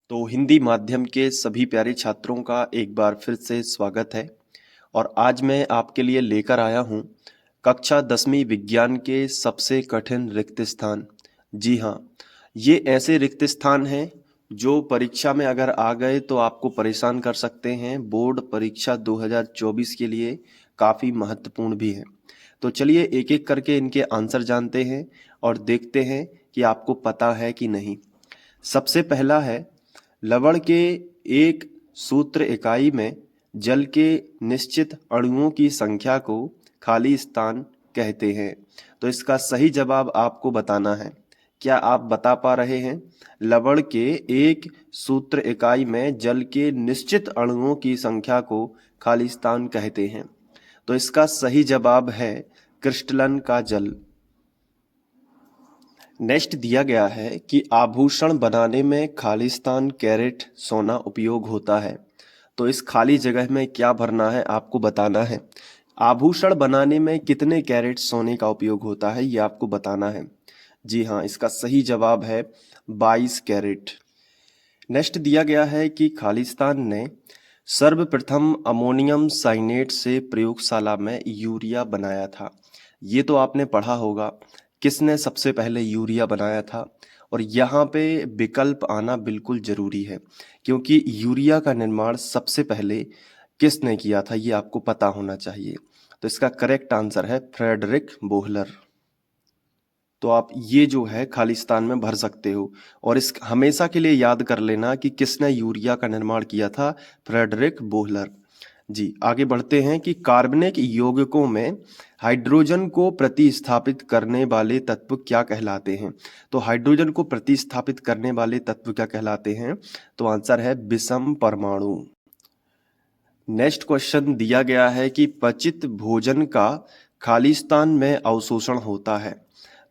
तो हिंदी माध्यम के सभी प्यारे छात्रों का एक बार फिर से स्वागत है। और आज मैं आपके लिए लेकर आया हूँ कक्षा 10वीं विज्ञान के सबसे कठिन रिक्त स्थान। जी हाँ, ये ऐसे रिक्त स्थान हैं जो परीक्षा में अगर आ गए तो आपको परेशान कर सकते हैं। बोर्ड परीक्षा 2024 के लिए काफ़ी महत्वपूर्ण भी है। तो चलिए एक एक करके इनके आंसर जानते हैं और देखते हैं कि आपको पता है कि नहीं। सबसे पहला है, लवण के एक सूत्र इकाई में जल के निश्चित अणुओं की संख्या को खाली स्थान कहते हैं। तो इसका सही जवाब आपको बताना है। क्या आप बता पा रहे हैं? लवण के एक सूत्र इकाई में जल के निश्चित अणुओं की संख्या को खाली स्थान कहते हैं। तो इसका सही जवाब है क्रिस्टलन का जल। नेक्स्ट दिया गया है कि आभूषण बनाने में खालिस्तान कैरेट सोना उपयोग होता है। तो इस खाली जगह में क्या भरना है आपको बताना है। आभूषण बनाने में कितने कैरेट सोने का उपयोग होता है ये आपको बताना है। जी हाँ, इसका सही जवाब है 22 कैरेट। नेक्स्ट दिया गया है कि खालिस्तान ने सर्वप्रथम अमोनियम साइनेट से प्रयोगशाला में यूरिया बनाया था। ये तो आपने पढ़ा होगा, किसने सबसे पहले यूरिया बनाया था। और यहाँ पे विकल्प आना बिल्कुल जरूरी है, क्योंकि यूरिया का निर्माण सबसे पहले किसने किया था ये आपको पता होना चाहिए। तो इसका करेक्ट आंसर है फ्रेडरिक बोहलर। तो आप ये जो है खालिस्तान में भर सकते हो। और इस हमेशा के लिए याद कर लेना कि किसने यूरिया का निर्माण किया था, फ्रेडरिक बोहलर। जी आगे बढ़ते हैं कि कार्बनिक यौगिकों में हाइड्रोजन को प्रतिस्थापित करने वाले तत्व क्या कहलाते हैं। तो हाइड्रोजन को प्रतिस्थापित करने वाले तत्व क्या कहलाते हैं? तो आंसर है विषम परमाणु। नेक्स्ट क्वेश्चन दिया गया है कि पचित भोजन का खालिस्तान में अवशोषण होता है।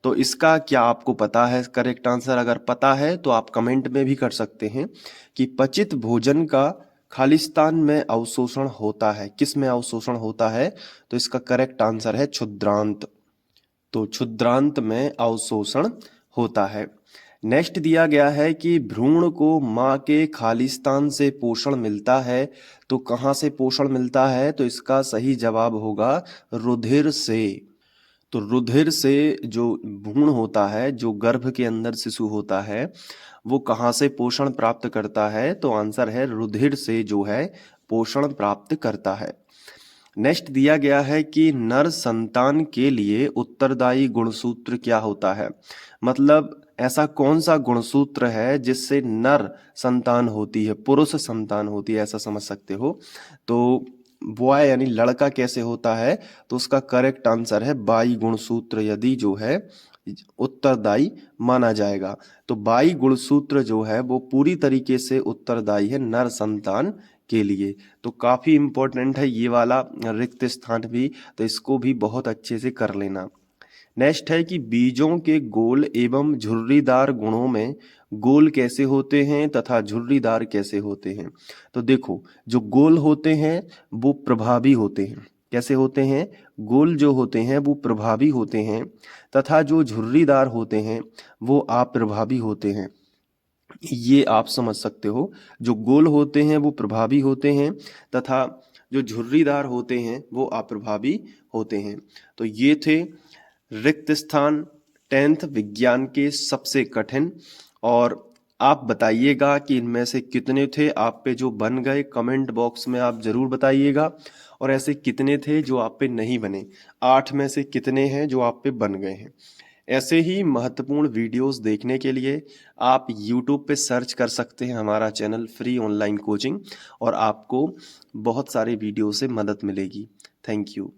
तो इसका क्या आपको पता है करेक्ट आंसर? अगर पता है तो आप कमेंट में भी कर सकते हैं कि पचित भोजन का खालिस्तान में अवशोषण होता है। किस में अवशोषण होता है? तो इसका करेक्ट आंसर है क्षुद्रांत। तो क्षुद्रांत में अवशोषण होता है। नेक्स्ट दिया गया है कि भ्रूण को माँ के खालिस्तान से पोषण मिलता है। तो कहाँ से पोषण मिलता है? तो इसका सही जवाब होगा रुधिर से। तो रुधिर से जो भ्रूण होता है, जो गर्भ के अंदर शिशु होता है, वो कहाँ से पोषण प्राप्त करता है? तो आंसर है रुधिर से जो है पोषण प्राप्त करता है। नेक्स्ट दिया गया है कि नर संतान के लिए उत्तरदायी गुणसूत्र क्या होता है। मतलब ऐसा कौन सा गुणसूत्र है जिससे नर संतान होती है, पुरुष संतान होती है, ऐसा समझ सकते हो। तो बॉय यानी लड़का कैसे होता है? तो उसका करेक्ट आंसर है बाई गुणसूत्र यदि जो है उत्तरदायी माना जाएगा। तो बाई गुणसूत्र जो है वो पूरी तरीके से उत्तरदायी है नर संतान के लिए। तो काफी इंपॉर्टेंट है ये वाला रिक्त स्थान भी, तो इसको भी बहुत अच्छे से कर लेना। नेक्स्ट है कि बीजों के गोल एवं झुर्रीदार गुणों में गोल कैसे होते हैं तथा झुर्रीदार कैसे होते हैं। तो देखो, जो गोल होते हैं वो प्रभावी होते हैं। कैसे होते हैं? गोल जो होते हैं वो प्रभावी होते हैं, तथा जो झुर्रीदार होते हैं वो अप्रभावी होते हैं। ये आप समझ सकते हो, जो गोल होते हैं वो प्रभावी होते हैं, तथा जो झुर्रीदार होते हैं वो अप्रभावी होते हैं। तो ये थे रिक्त स्थान 10th विज्ञान के सबसे कठिन। और आप बताइएगा कि इनमें से कितने थे आप पे जो बन गए, कमेंट बॉक्स में आप जरूर बताइएगा। और ऐसे कितने थे जो आप पे नहीं बने, 8 में से कितने हैं जो आप पे बन गए हैं। ऐसे ही महत्वपूर्ण वीडियोस देखने के लिए आप YouTube पे सर्च कर सकते हैं हमारा चैनल फ्री ऑनलाइन कोचिंग, और आपको बहुत सारे वीडियो से मदद मिलेगी। Thank you.